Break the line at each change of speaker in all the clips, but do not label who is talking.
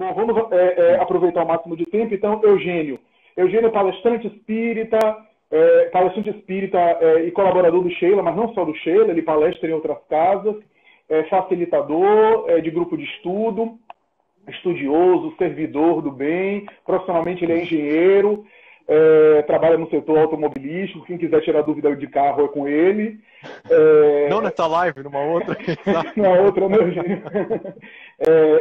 Bom, vamos aproveitar o máximo de tempo. Então, Eugênio. Eugênio é palestrante espírita e colaborador do Sheila, mas não só do Sheila, ele palestra em outras casas, é facilitador de grupo de estudo, estudioso, servidor do bem, profissionalmente ele é engenheiro, trabalha no setor automobilístico, quem quiser tirar dúvida de carro é com ele.
Não nessa live, numa outra.
Na outra, né, Eugênio?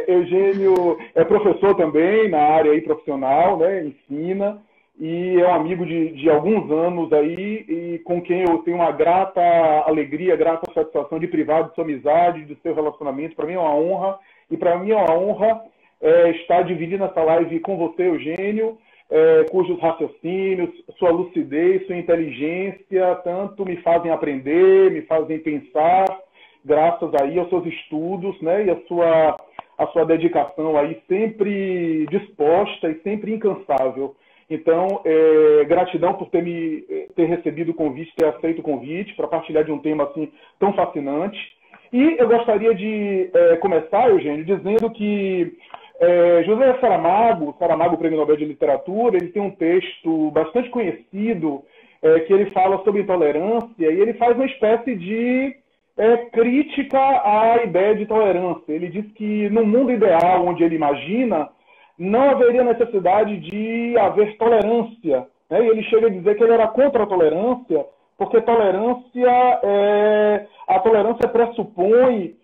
Eugênio é professor também na área aí profissional, né, ensina, e é um amigo de alguns anos aí, e com quem eu tenho uma grata alegria, grata satisfação de privar de sua amizade, do seu relacionamento. Para mim é uma honra, e para mim é uma honra estar dividindo essa live com você, Eugênio, cujos raciocínios, sua lucidez, sua inteligência, tanto me fazem aprender, me fazem pensar, graças aí aos seus estudos, né, e a sua dedicação aí sempre disposta e sempre incansável. Então, gratidão por ter recebido o convite, ter aceito o convite para partilhar de um tema assim tão fascinante. E eu gostaria de começar, Eugênio, dizendo que José Saramago, Prêmio Nobel de Literatura, ele tem um texto bastante conhecido que ele fala sobre intolerância, e ele faz uma espécie de crítica à ideia de tolerância. Ele diz que no mundo ideal, onde ele imagina, não haveria necessidade de haver tolerância, né? E ele chega a dizer que ele era contra a tolerância, porque a tolerância pressupõe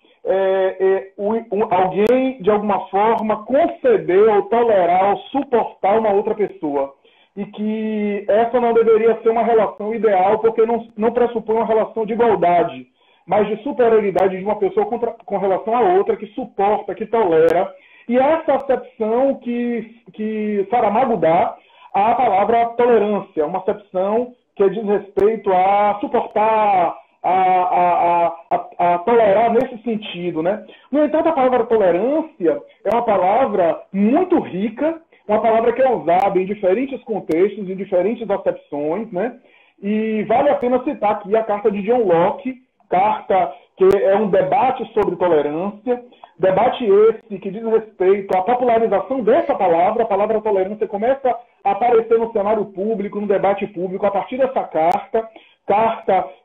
alguém, de alguma forma, conceder ou tolerar ou suportar uma outra pessoa. E que essa não deveria ser uma relação ideal, porque não pressupõe uma relação de igualdade, mas de superioridade de uma pessoa com relação à outra, que suporta, que tolera. E essa acepção que Saramago dá à palavra tolerância, uma acepção que diz respeito a suportar, a tolerar nesse sentido, né? No entanto, a palavra tolerância é uma palavra muito rica, uma palavra que é usada em diferentes contextos, em diferentes acepções, né? E vale a pena citar aqui a carta de John Locke, carta que é um debate sobre tolerância, debate esse que diz respeito à popularização dessa palavra. A palavra tolerância começa a aparecer no cenário público, no debate público, a partir dessa carta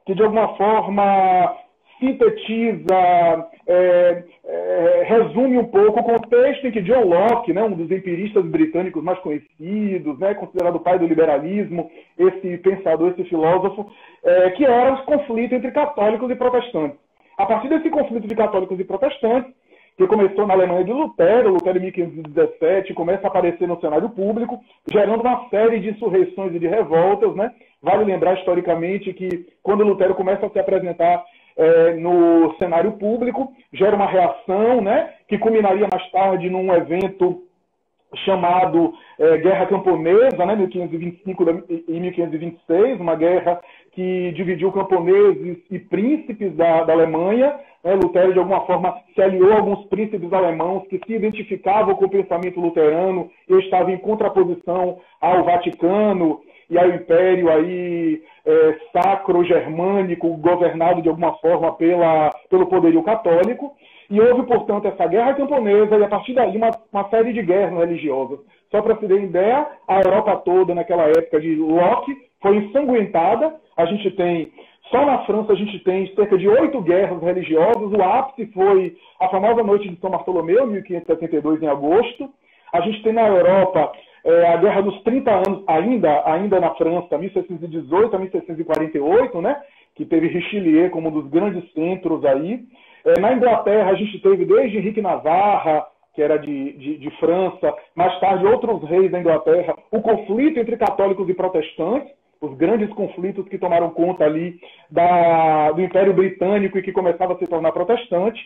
que de alguma forma sintetiza, resume um pouco o contexto em que John Locke, né, um dos empiristas britânicos mais conhecidos, né, considerado o pai do liberalismo, esse pensador, esse filósofo, que era o conflito entre católicos e protestantes. A partir desse conflito de católicos e protestantes, que começou na Alemanha de Lutero em 1517, começa a aparecer no cenário público, gerando uma série de insurreições e de revoltas, né? Vale lembrar historicamente que quando Lutero começa a se apresentar no cenário público, gera uma reação, né? Que culminaria mais tarde num evento chamado Guerra Camponesa, né? 1525 e 1526, uma guerra que dividiu camponeses e príncipes da Alemanha. Lutero, de alguma forma, se aliou a alguns príncipes alemãos que se identificavam com o pensamento luterano e estavam em contraposição ao Vaticano e ao Império aí, sacro-germânico, governado de alguma forma pelo poderio católico. E houve, portanto, essa guerra camponesa e, a partir daí, uma série de guerras religiosas. Só para se ter ideia, a Europa toda, naquela época de Locke, foi ensanguentada. Só na França a gente tem cerca de 8 guerras religiosas. O ápice foi a famosa Noite de São Bartolomeu, 1572, em agosto. A gente tem na Europa a Guerra dos 30 Anos, ainda na França, 1618 a 1648, né? Que teve Richelieu como um dos grandes centros aí. Na Inglaterra a gente teve desde Henrique Navarra, que era de França, mais tarde outros reis da Inglaterra, o conflito entre católicos e protestantes, os grandes conflitos que tomaram conta ali do Império Britânico e que começava a se tornar protestante.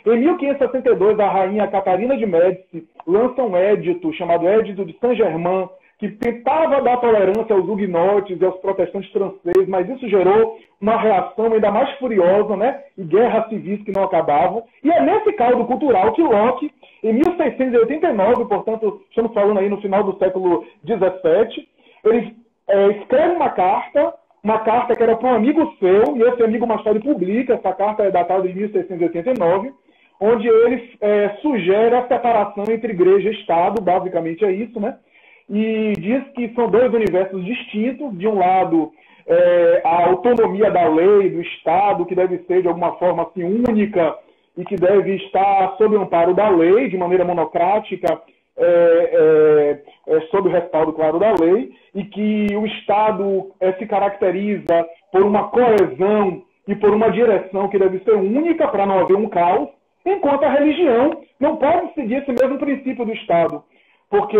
Em 1562, a rainha Catarina de Médici lança um édito chamado Édito de Saint-Germain, que tentava dar tolerância aos huguenotes e aos protestantes franceses, mas isso gerou uma reação ainda mais furiosa, né? E guerras civis que não acabavam. E é nesse caldo cultural que Locke, em 1689, portanto, estamos falando aí no final do século XVII, ele escreve uma carta que era para um amigo seu, e esse amigo mais tarde publica, essa carta é datada de 1689, onde ele sugere a separação entre igreja e Estado, basicamente é isso, né? E diz que são dois universos distintos. De um lado, a autonomia da lei, do Estado, que deve ser de alguma forma assim, única e que deve estar sob o amparo da lei, de maneira monocrática, sob o respaldo, claro, da lei, e que o Estado se caracteriza por uma coesão e por uma direção que deve ser única para não haver um caos, enquanto a religião não pode seguir esse mesmo princípio do Estado, porque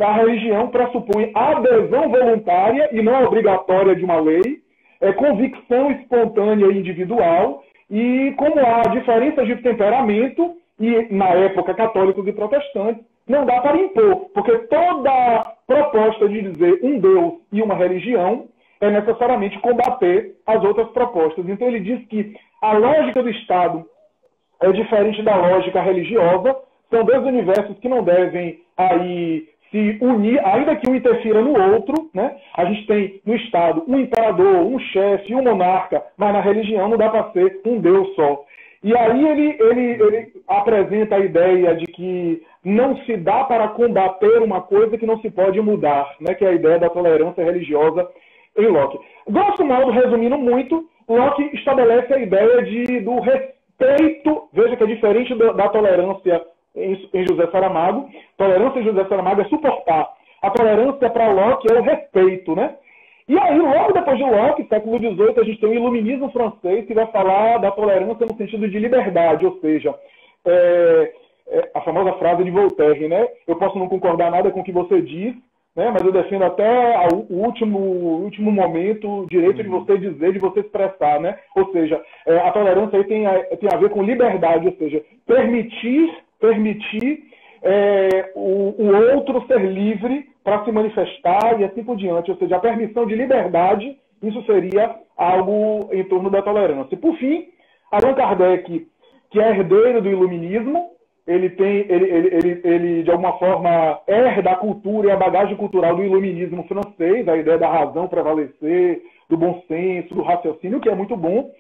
a religião pressupõe adesão voluntária e não obrigatória de uma lei, convicção espontânea e individual, e como há diferenças de temperamento, e na época católicos e protestantes, não dá para impor, porque toda proposta de dizer um Deus e uma religião é necessariamente combater as outras propostas. Então ele diz que a lógica do Estado é diferente da lógica religiosa, são dois universos que não devem aí se unir, ainda que um interfira no outro, né? A gente tem no Estado um imperador, um chefe, um monarca, mas na religião não dá para ser um Deus só. E aí ele apresenta a ideia de que não se dá para combater uma coisa que não se pode mudar, né? Que é a ideia da tolerância religiosa em Locke. Grosso modo, resumindo muito, Locke estabelece a ideia do respeito, veja que é diferente da tolerância em José Saramago. Tolerância em José Saramago é suportar. A tolerância para Locke é o respeito, né? E aí, logo depois de Locke, século XVIII, a gente tem o iluminismo francês, que vai falar da tolerância no sentido de liberdade, ou seja, a famosa frase de Voltaire, né? Eu posso não concordar nada com o que você diz, né? Mas eu defendo até o último momento o direito de você dizer, de você expressar, né? Ou seja, a tolerância aí tem a ver com liberdade, ou seja, permitir o outro ser livre para se manifestar e assim por diante. Ou seja, a permissão de liberdade, isso seria algo em torno da tolerância. Por fim, Allan Kardec, que é herdeiro do iluminismo, ele de alguma forma herda a cultura e a bagagem cultural do iluminismo francês, a ideia da razão prevalecer, do bom senso, do raciocínio, que é muito bom,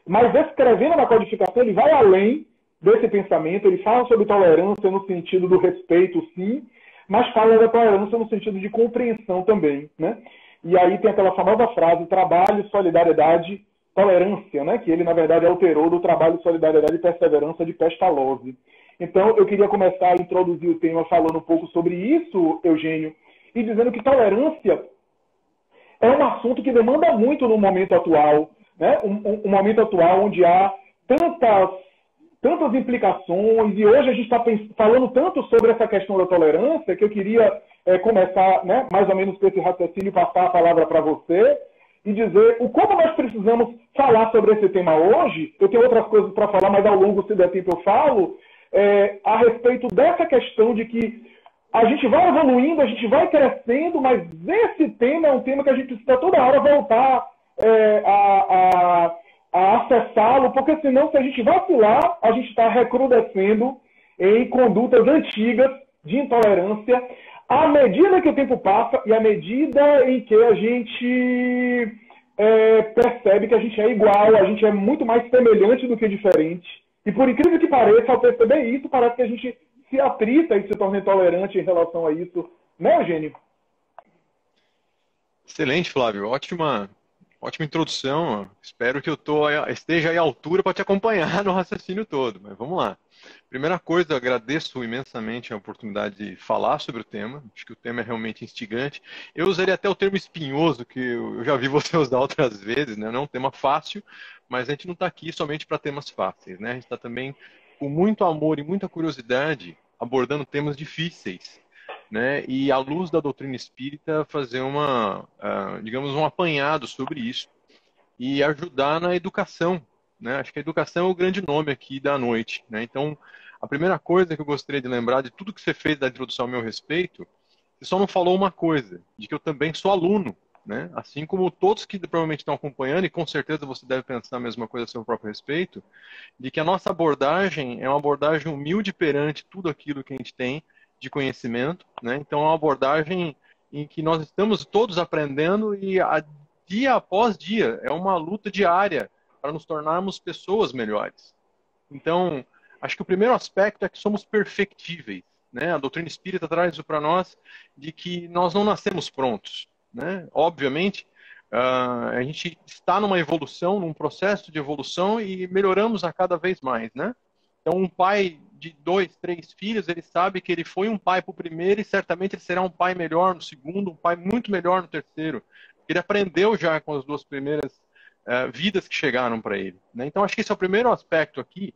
mas escrevendo na codificação ele vai além desse pensamento, ele fala sobre tolerância no sentido do respeito, sim, mas fala da tolerância no sentido de compreensão também, né? E aí tem aquela famosa frase, trabalho, solidariedade, tolerância, né? Que ele, na verdade, alterou do trabalho, solidariedade e perseverança de Pestalozzi. Então, eu queria começar a introduzir o tema falando um pouco sobre isso, Eugênio, e dizendo que tolerância é um assunto que demanda muito no momento atual, né? Um momento atual onde há tantas implicações, e hoje a gente está falando tanto sobre essa questão da tolerância, que eu queria começar, né, mais ou menos com esse raciocínio, passar a palavra para você, e dizer como nós precisamos falar sobre esse tema hoje. Eu tenho outras coisas para falar, mas ao longo, se der tempo, eu falo, a respeito dessa questão de que a gente vai evoluindo, a gente vai crescendo, mas esse tema é um tema que a gente precisa toda hora voltar a acessá-lo, porque senão, se a gente vacilar, a gente está recrudescendo em condutas antigas de intolerância, à medida que o tempo passa e à medida em que a gente percebe que a gente é igual, a gente é muito mais semelhante do que diferente. E por incrível que pareça, ao perceber isso, parece que a gente se atrita e se torna intolerante em relação a isso. Né, Eugênio?
Excelente, Flávio. Ótima introdução. Espero que eu esteja aí à altura para te acompanhar no raciocínio todo. Mas vamos lá. Primeira coisa, agradeço imensamente a oportunidade de falar sobre o tema. Acho que o tema é realmente instigante. Eu usaria até o termo espinhoso, que eu já vi você usar outras vezes, né? Não é um tema fácil, mas a gente não está aqui somente para temas fáceis, né? A gente está também com muito amor e muita curiosidade abordando temas difíceis, né? E à luz da doutrina espírita fazer digamos, um apanhado sobre isso e ajudar na educação, né? Acho que a educação é o grande nome aqui da noite, né? Então, a primeira coisa que eu gostaria de lembrar de tudo que você fez da introdução ao meu respeito, você só não falou uma coisa, de que eu também sou aluno, né? Assim como todos que provavelmente estão acompanhando, e com certeza você deve pensar a mesma coisa a seu próprio respeito, de que a nossa abordagem é uma abordagem humilde perante tudo aquilo que a gente tem de conhecimento, né? Então é uma abordagem em que nós estamos todos aprendendo e dia após dia é uma luta diária para nos tornarmos pessoas melhores. Então, acho que o primeiro aspecto é que somos perfectíveis, né? A doutrina espírita traz isso para nós, de que nós não nascemos prontos, né? Obviamente, a gente está numa evolução, num processo de evolução e melhoramos a cada vez mais, né? Então, um pai de 2, 3 filhos, ele sabe que ele foi um pai para o primeiro e certamente ele será um pai melhor no segundo, um pai muito melhor no terceiro. Ele aprendeu já com as duas primeiras vidas que chegaram para ele, né? Então, acho que esse é o primeiro aspecto aqui,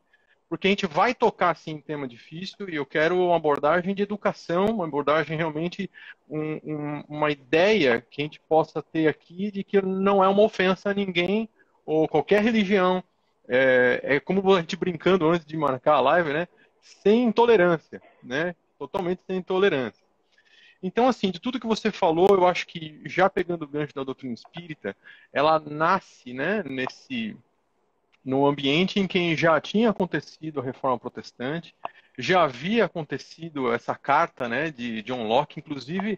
porque a gente vai tocar, sim, em tema difícil, e eu quero uma abordagem de educação, uma abordagem realmente, uma ideia que a gente possa ter aqui de que não é uma ofensa a ninguém, ou qualquer religião, é como a gente brincando antes de marcar a live, né? Sem intolerância, né? Totalmente sem intolerância. Então, assim, de tudo que você falou, eu acho que, já pegando o gancho da doutrina espírita, ela nasce, né, no ambiente em que já tinha acontecido a Reforma Protestante, já havia acontecido essa carta, né, de John Locke. Inclusive,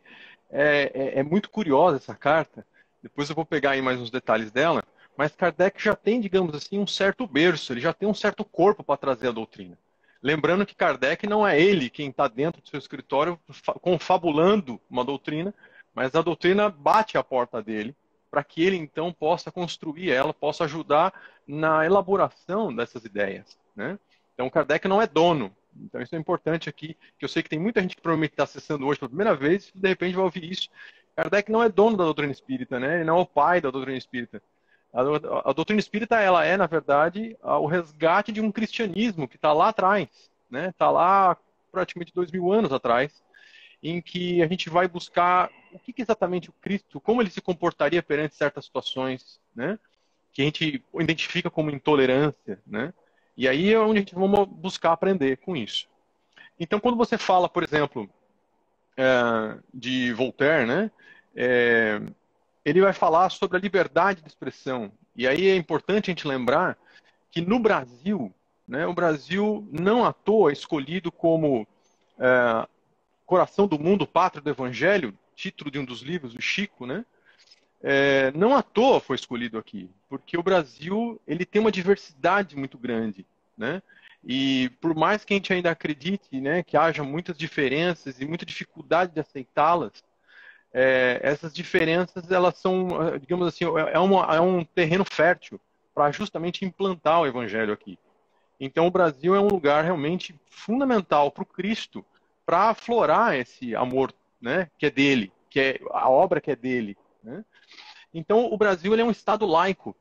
é muito curiosa essa carta, depois eu vou pegar aí mais uns detalhes dela, mas Kardec já tem, digamos assim, um certo berço, ele já tem um certo corpo para trazer a doutrina. Lembrando que Kardec não é ele quem está dentro do seu escritório confabulando uma doutrina, mas a doutrina bate à porta dele, para que ele então possa construir ela, possa ajudar na elaboração dessas ideias, né? Então Kardec não é dono. Então isso é importante aqui, que eu sei que tem muita gente que provavelmente está acessando hoje pela primeira vez e de repente vai ouvir isso. Kardec não é dono da doutrina espírita, né? Ele não é o pai da doutrina espírita. A doutrina espírita, ela é, na verdade, o resgate de um cristianismo que está lá atrás, né? Está lá praticamente 2000 anos atrás, em que a gente vai buscar o que exatamente o Cristo, como ele se comportaria perante certas situações, né? Que a gente identifica como intolerância, né? E aí é onde a gente vai buscar aprender com isso. Então, quando você fala, por exemplo, de Voltaire, né? Ele vai falar sobre a liberdade de expressão. E aí é importante a gente lembrar que no Brasil, né, o Brasil não à toa é escolhido como coração do mundo, pátria do evangelho, título de um dos livros do Chico, né? Não à toa foi escolhido aqui, porque o Brasil ele tem uma diversidade muito grande, né? E por mais que a gente ainda acredite, né, que haja muitas diferenças e muita dificuldade de aceitá-las, essas diferenças elas são, digamos assim, é um terreno fértil para justamente implantar o Evangelho aqui. Então o Brasil é um lugar realmente fundamental para o Cristo, para aflorar esse amor, né, que é dele, que é a obra que é dele, né? Então, o Brasil ele é um Estado laico,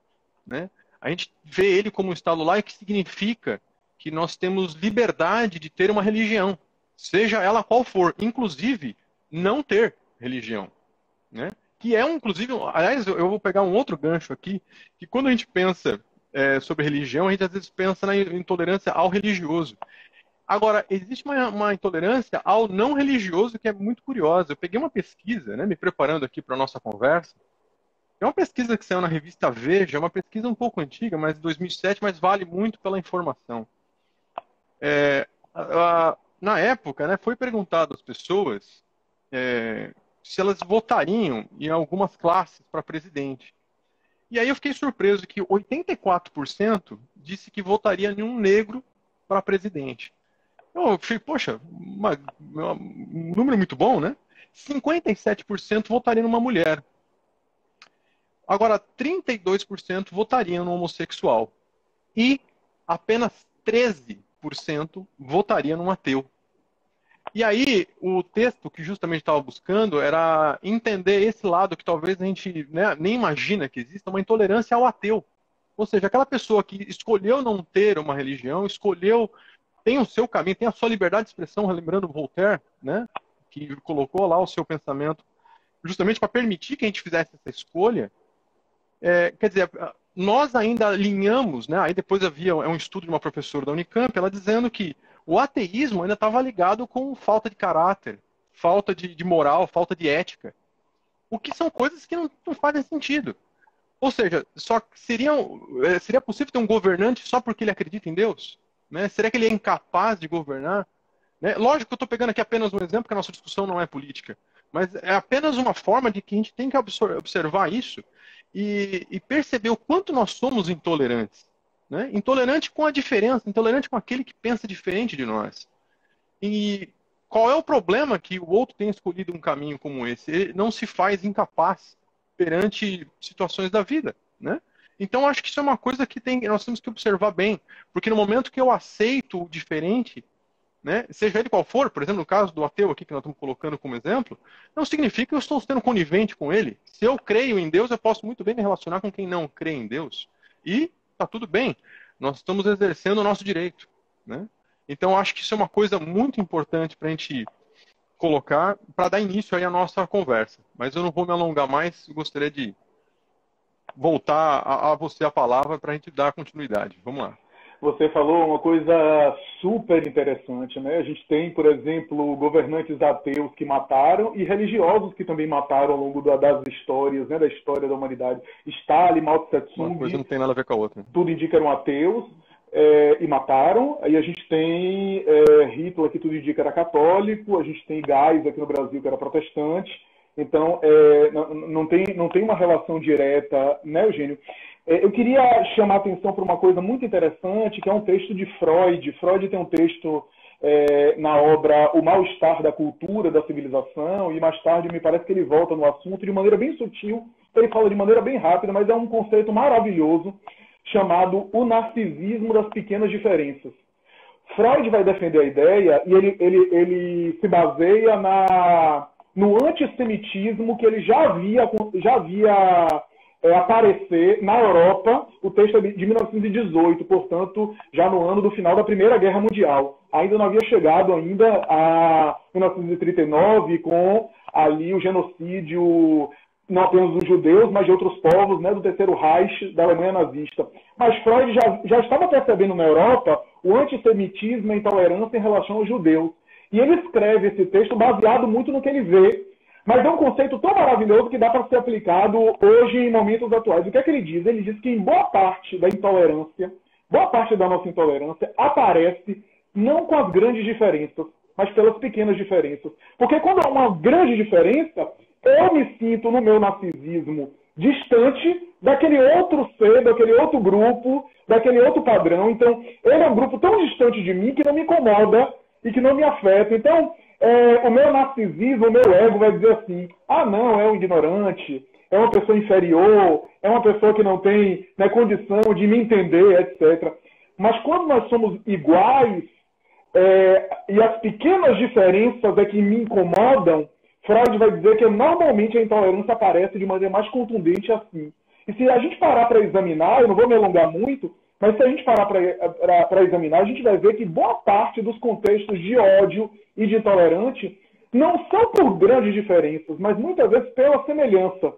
né? A gente vê ele como um Estado laico, que significa que nós temos liberdade de ter uma religião, seja ela qual for, inclusive não ter religião, né? Que é, inclusive, aliás, eu vou pegar um outro gancho aqui, que quando a gente pensa sobre religião, a gente às vezes pensa na intolerância ao religioso. Agora, existe uma intolerância ao não religioso que é muito curiosa. Eu peguei uma pesquisa, né, me preparando aqui para a nossa conversa. É uma pesquisa que saiu na revista Veja, é uma pesquisa um pouco antiga, mas de 2007, mas vale muito pela informação. Na época, né, foi perguntado às pessoas se elas votariam em algumas classes para presidente. E aí eu fiquei surpreso que 84% disse que votaria em um negro para presidente. Eu falei, poxa, um número muito bom, né? 57% votaria numa mulher. Agora, 32% votariam no homossexual. E apenas 13% votaria num ateu. E aí, o texto que justamente estava buscando era entender esse lado que talvez a gente, né, nem imagina que exista, uma intolerância ao ateu. Ou seja, aquela pessoa que escolheu não ter uma religião, tem o seu caminho, tem a sua liberdade de expressão, lembrando Voltaire, né, que colocou lá o seu pensamento justamente para permitir que a gente fizesse essa escolha. Quer dizer, nós ainda alinhamos, né? Aí depois havia um estudo de uma professora da Unicamp, ela dizendo que o ateísmo ainda estava ligado com falta de caráter, falta de moral, falta de ética. O que são coisas que não fazem sentido. Ou seja, seria possível ter um governante só porque ele acredita em Deus? Né? Será que ele é incapaz de governar? Né? Lógico que eu estou pegando aqui apenas um exemplo, que a nossa discussão não é política, mas é apenas uma forma de que a gente tem que observar isso e perceber o quanto nós somos intolerantes. né? Intolerante com a diferença, intolerante com aquele que pensa diferente de nós. E qual é o problema que o outro tem escolhido um caminho como esse? Ele não se faz incapaz perante situações da vida, né? Então, acho que isso é uma coisa que nós temos que observar bem, porque no momento que eu aceito o diferente, né, seja ele qual for, por exemplo, no caso do ateu aqui que nós estamos colocando como exemplo, não significa que eu estou sendo conivente com ele. Se eu creio em Deus, eu posso muito bem me relacionar com quem não crê em Deus. E está tudo bem. Nós estamos exercendo o nosso direito, né? Então, acho que isso é uma coisa muito importante para a gente colocar, para dar início aí à nossa conversa. Mas eu não vou me alongar mais, gostaria de voltar a você a palavra para a gente dar continuidade. Vamos lá.
Você falou uma coisa super interessante, né? A gente tem, por exemplo, governantes ateus que mataram e religiosos que também mataram ao longo das histórias, né? Da história da humanidade. Stalin, Mao Tse-tung...
Uma coisa não tem nada a ver com a outra.
Tudo indica que eram ateus e mataram. Aí a gente tem Hitler, que tudo indica que era católico. A gente tem Geisel aqui no Brasil, que era protestante. Então, não tem uma relação direta, né, Eugênio? Eu queria chamar a atenção para uma coisa muito interessante, que é um texto de Freud. Freud tem um texto na obra O Mal-Estar da Cultura, da Civilização, e mais tarde me parece que ele volta no assunto de maneira bem sutil. Ele fala de maneira bem rápida, mas é um conceito maravilhoso, chamado o narcisismo das pequenas diferenças. Freud vai defender a ideia, e ele se baseia no antissemitismo que ele já via aparecer na Europa. O texto é de 1918, portanto, já no ano do final da Primeira Guerra Mundial. Ainda não havia chegado ainda a 1939, com ali o genocídio, não apenas dos judeus, mas de outros povos, né, do Terceiro Reich, da Alemanha nazista. Mas Freud já estava percebendo na Europa o antissemitismo e a intolerância em relação aos judeus. E ele escreve esse texto baseado muito no que ele vê. Mas é um conceito tão maravilhoso que dá para ser aplicado hoje em momentos atuais. O que é que ele diz? Ele diz que em boa parte da intolerância, boa parte da nossa intolerância aparece não com as grandes diferenças, mas pelas pequenas diferenças. Porque quando há uma grande diferença, eu me sinto no meu narcisismo distante daquele outro ser, daquele outro grupo, daquele outro padrão. Então, ele é um grupo tão distante de mim que não me incomoda e que não me afeta. Então, o meu narcisismo, o meu ego vai dizer assim: ah, não, é um ignorante, é uma pessoa inferior, é uma pessoa que não tem, né, condição de me entender, etc. Mas quando nós somos iguais, e as pequenas diferenças é que me incomodam, Freud vai dizer que normalmente a intolerância aparece de maneira mais contundente assim. E se a gente parar para examinar, eu não vou me alongar muito, mas se a gente parar para examinar, a gente vai ver que boa parte dos contextos de ódio e de intolerante não são por grandes diferenças, mas muitas vezes pela semelhança.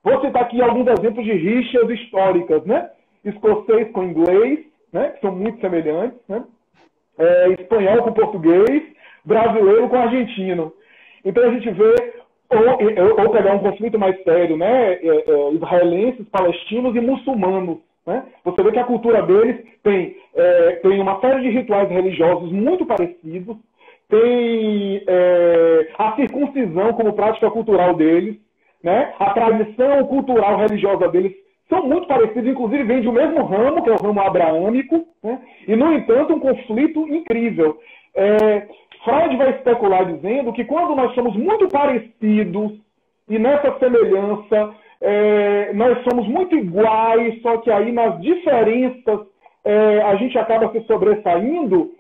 Vou citar aqui alguns exemplos de rixas históricas, né? Escocês com inglês, né? Que são muito semelhantes, né? Espanhol com português, brasileiro com argentino. Então a gente vê, ou pegar um conflito mais sério, né? Israelenses, palestinos e muçulmanos. Né? Você vê que a cultura deles tem uma série de rituais religiosos muito parecidos, tem a circuncisão como prática cultural deles, né? A tradição cultural religiosa deles são muito parecidos, inclusive vem do mesmo ramo, que é o ramo abraâmico, né? E, no entanto, um conflito incrível. Freud vai especular dizendo que quando nós somos muito parecidos e nessa semelhança nós somos muito iguais, só que aí nas diferenças a gente acaba se sobressaindo,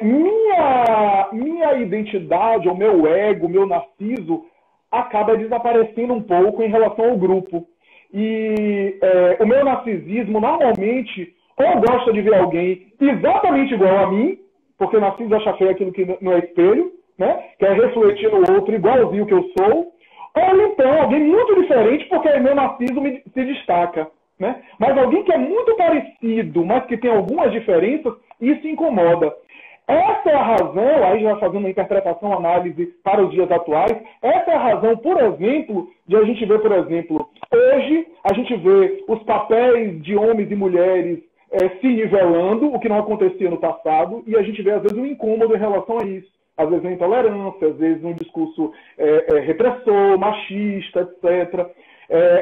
minha identidade, o meu ego, o meu narciso, acaba desaparecendo um pouco em relação ao grupo. E o meu narcisismo, normalmente, ou gosta de ver alguém exatamente igual a mim, porque narciso acha feio aquilo que não é espelho, né? Quer refletir no outro igualzinho que eu sou, ou então alguém muito diferente, porque meu narciso se destaca. Né? Mas alguém que é muito parecido, mas que tem algumas diferenças, isso incomoda. Essa é a razão, aí já fazendo uma interpretação, análise para os dias atuais, essa é a razão, por exemplo, de a gente ver, por exemplo, hoje a gente vê os papéis de homens e mulheres se nivelando, o que não acontecia no passado, e a gente vê, às vezes, um incômodo em relação a isso. Às vezes, uma intolerância, às vezes, um discurso repressor, machista, etc.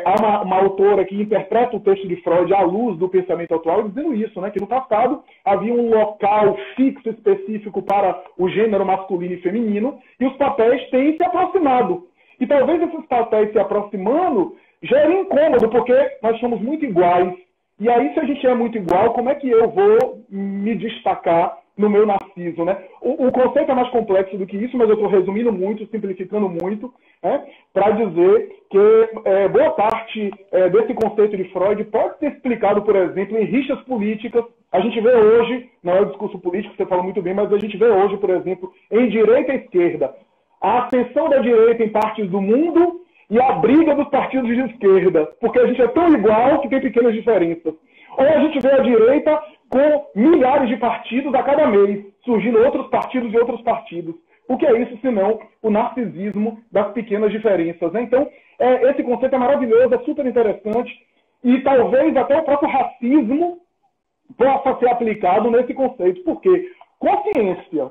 Há uma autora que interpreta o texto de Freud à luz do pensamento atual, dizendo isso, né? Que no passado havia um local fixo, específico para o gênero masculino e feminino, e os papéis têm se aproximado. E talvez esses papéis se aproximando gere incômodo, porque nós somos muito iguais. E aí, se a gente é muito igual, como é que eu vou me destacar no meu narciso, né? O conceito é mais complexo do que isso, mas eu estou resumindo muito, simplificando muito, né? Para dizer que boa parte desse conceito de Freud pode ser explicado, por exemplo, em rixas políticas. A gente vê hoje, não é o discurso político, você fala muito bem, mas a gente vê hoje, por exemplo, em direita e esquerda, a ascensão da direita em partes do mundo e a briga dos partidos de esquerda, porque a gente é tão igual que tem pequenas diferenças. Ou a gente vê a direita com milhares de partidos a cada mês, surgindo outros partidos e outros partidos. O que é isso, senão o narcisismo das pequenas diferenças, né? Então, esse conceito é maravilhoso, é super interessante, e talvez até o próprio racismo possa ser aplicado nesse conceito. Porque com ciência,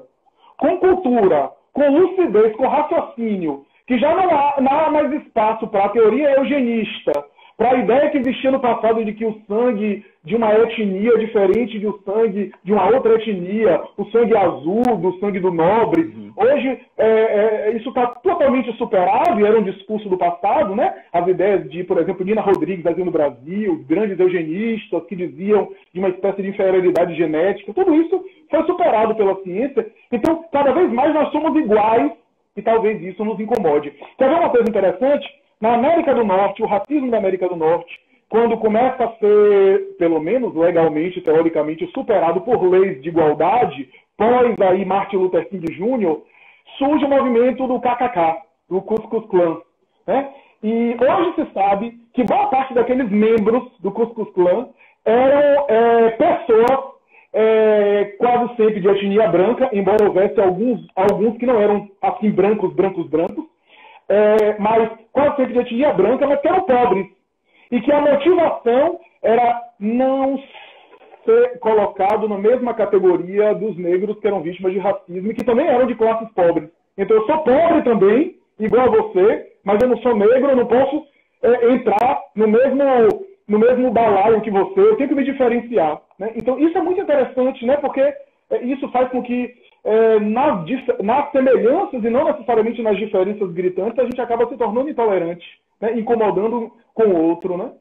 com cultura, com lucidez, com raciocínio, que já não há mais espaço para a teoria eugenista, para a ideia que existia no passado de que o sangue de uma etnia é diferente do sangue de uma outra etnia, o sangue azul do sangue do nobre. Hoje, isso está totalmente superado, e era um discurso do passado, né? As ideias de, por exemplo, Nina Rodrigues, aqui no Brasil, os grandes eugenistas que diziam de uma espécie de inferioridade genética, tudo isso foi superado pela ciência. Então, cada vez mais nós somos iguais, e talvez isso nos incomode. Quer ver uma coisa interessante? Na América do Norte, o racismo da América do Norte, quando começa a ser, pelo menos legalmente, teoricamente, superado por leis de igualdade, pós aí Martin Luther King Jr., surge o movimento do KKK, do Ku Klux Klan, né? E hoje se sabe que boa parte daqueles membros do Ku Klux Klan eram pessoas quase sempre de etnia branca, embora houvesse alguns que não eram assim brancos, mas quase sempre de etnia branca, mas que eram pobres. E que a motivação era não ser colocado na mesma categoria dos negros que eram vítimas de racismo e que também eram de classes pobres. Então eu sou pobre também, igual a você, mas eu não sou negro, eu não posso entrar no mesmo balaio que você, eu tenho que me diferenciar, né? Então isso é muito interessante, né? Porque isso faz com que nas semelhanças e não necessariamente nas diferenças gritantes, a gente acaba se tornando intolerante, né? Incomodando com o outro, né?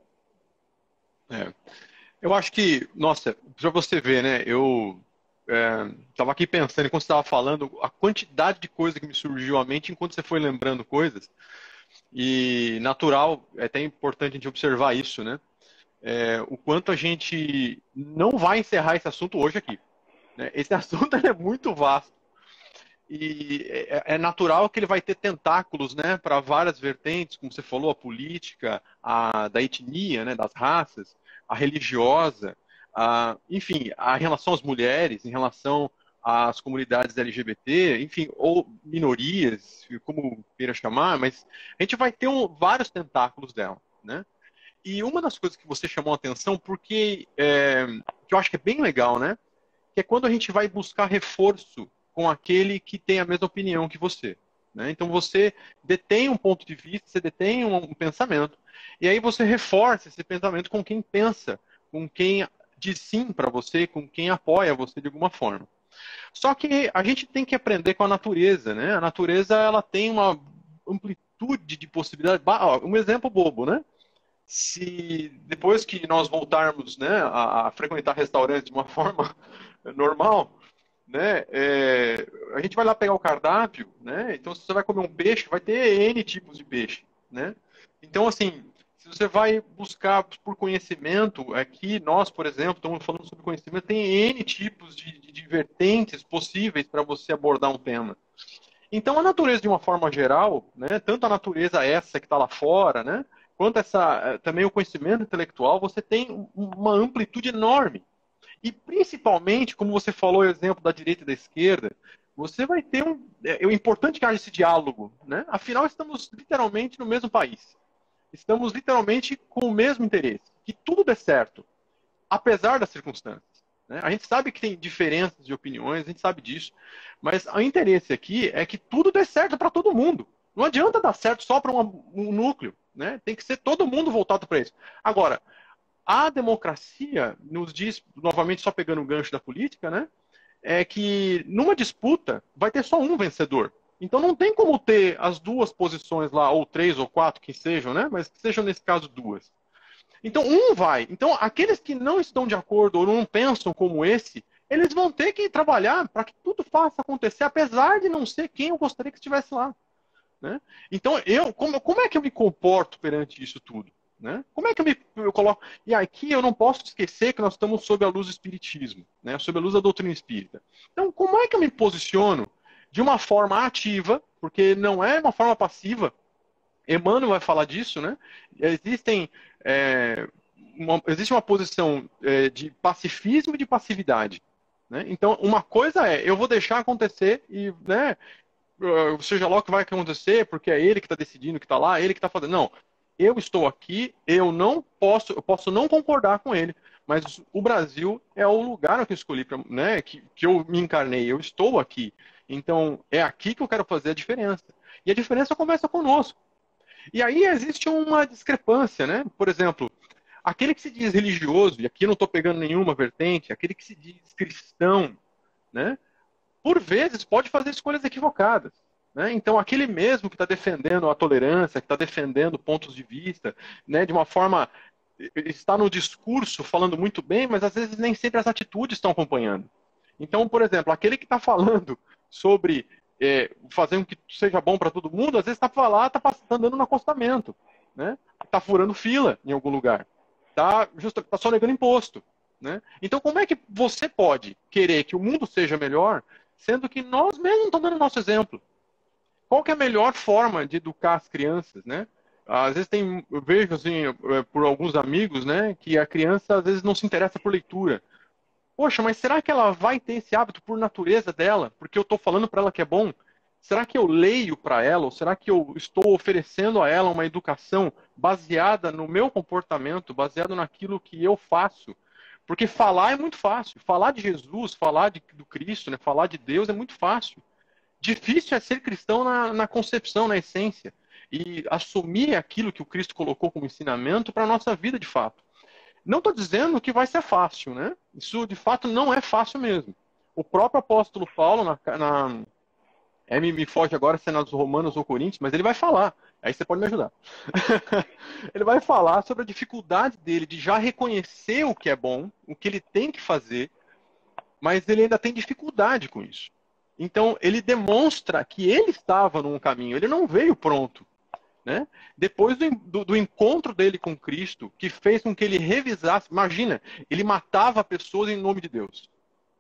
Eu acho que, nossa, para você ver, né? Eu estava aqui pensando, enquanto você estava falando, a quantidade de coisa que me surgiu à mente enquanto você foi lembrando coisas. E natural, é até importante a gente observar isso, né? O quanto a gente não vai encerrar esse assunto hoje aqui, né? Esse assunto é muito vasto. E é natural que ele vai ter tentáculos, né, para várias vertentes, como você falou, a política, da etnia, né, das raças, a religiosa, enfim, a relação às mulheres, em relação às comunidades LGBT, enfim, ou minorias, como queira chamar, mas a gente vai ter vários tentáculos dela, né? E uma das coisas que você chamou a atenção, porque que eu acho que é bem legal, né, que é quando a gente vai buscar reforço com aquele que tem a mesma opinião que você, né? Então você detém um ponto de vista, você detém um pensamento, e aí você reforça esse pensamento com quem pensa, com quem diz sim para você, com quem apoia você de alguma forma. Só que a gente tem que aprender com a natureza, né? A natureza, ela tem uma amplitude de possibilidades. Um exemplo bobo, né? Se depois que nós voltarmos, né, a frequentar restaurantes de uma forma normal, né, a gente vai lá pegar o cardápio, né? Então, se você vai comer um peixe, vai ter N tipos de peixe, né? Então, assim, se você vai buscar por conhecimento, aqui nós, por exemplo, estamos falando sobre conhecimento, tem N tipos de vertentes possíveis para você abordar um tema. Então, a natureza, de uma forma geral, né, tanto a natureza essa que está lá fora, né, quanto também o conhecimento intelectual, você tem uma amplitude enorme. E principalmente, como você falou, o exemplo da direita e da esquerda, você vai ter é importante que haja esse diálogo, né? Afinal, estamos literalmente no mesmo país. Estamos literalmente com o mesmo interesse. Que tudo dê certo, apesar das circunstâncias, né? A gente sabe que tem diferenças de opiniões, a gente sabe disso, mas o interesse aqui é que tudo dê certo para todo mundo. Não adianta dar certo só para um núcleo. né? Tem que ser todo mundo voltado para isso. Agora, a democracia nos diz, novamente só pegando o gancho da política, né? É que numa disputa vai ter só um vencedor. Então não tem como ter as duas posições lá, ou três ou quatro que sejam, né? Mas que sejam nesse caso duas. Então um vai. Então aqueles que não estão de acordo ou não pensam como esse, eles vão ter que trabalhar para que tudo faça acontecer, apesar de não ser quem eu gostaria que estivesse lá, né? Então como é que eu me comporto perante isso tudo? Né? Como é que eu coloco? E aqui eu não posso esquecer que nós estamos sob a luz do espiritismo, né? Sob a luz da doutrina espírita. Então, como é que eu me posiciono de uma forma ativa, porque não é uma forma passiva? Emmanuel vai falar disso, né? Existe uma posição de pacifismo e de passividade, né? Então, uma coisa é, eu vou deixar acontecer e, né, seja lá o que vai acontecer, porque é ele que está decidindo que está lá, ele que está fazendo. Não, eu estou aqui, eu posso não concordar com ele, mas o Brasil é o lugar que eu escolhi, né, que eu me encarnei, eu estou aqui. Então, é aqui que eu quero fazer a diferença. E a diferença começa conosco. E aí existe uma discrepância, né? Por exemplo, aquele que se diz religioso, e aqui eu não estou pegando nenhuma vertente, aquele que se diz cristão, né? Por vezes pode fazer escolhas equivocadas, né? Então, aquele mesmo que está defendendo a tolerância, que está defendendo pontos de vista, né, de uma forma, está no discurso falando muito bem, mas às vezes nem sempre as atitudes estão acompanhando. Então, por exemplo, aquele que está falando sobre fazer com que seja bom para todo mundo, às vezes está lá, está andando no acostamento, né? Está furando fila em algum lugar, está só negando imposto, né? Então, como é que você pode querer que o mundo seja melhor, sendo que nós mesmos estamos dando o nosso exemplo? Qual que é a melhor forma de educar as crianças, né? Às vezes eu vejo assim, por alguns amigos, né, que a criança às vezes não se interessa por leitura. Poxa, mas será que ela vai ter esse hábito por natureza dela? Porque eu estou falando para ela que é bom? Será que eu leio para ela? Ou será que eu estou oferecendo a ela uma educação baseada no meu comportamento, baseado naquilo que eu faço? Porque falar é muito fácil. Falar de Jesus, falar do Cristo, né? Falar de Deus é muito fácil. Difícil é ser cristão na concepção, na essência. E assumir aquilo que o Cristo colocou como ensinamento para a nossa vida de fato. Não estou dizendo que vai ser fácil, né? Isso de fato não é fácil mesmo. O próprio apóstolo Paulo, me foge agora se é nas Romanos ou Coríntios, mas ele vai falar. Aí você pode me ajudar. Ele vai falar sobre a dificuldade dele de já reconhecer o que é bom, o que ele tem que fazer, mas ele ainda tem dificuldade com isso. Então, ele demonstra que ele estava num caminho, ele não veio pronto. Né? Depois do encontro dele com Cristo, que fez com que ele revisasse, imagina, ele matava pessoas em nome de Deus.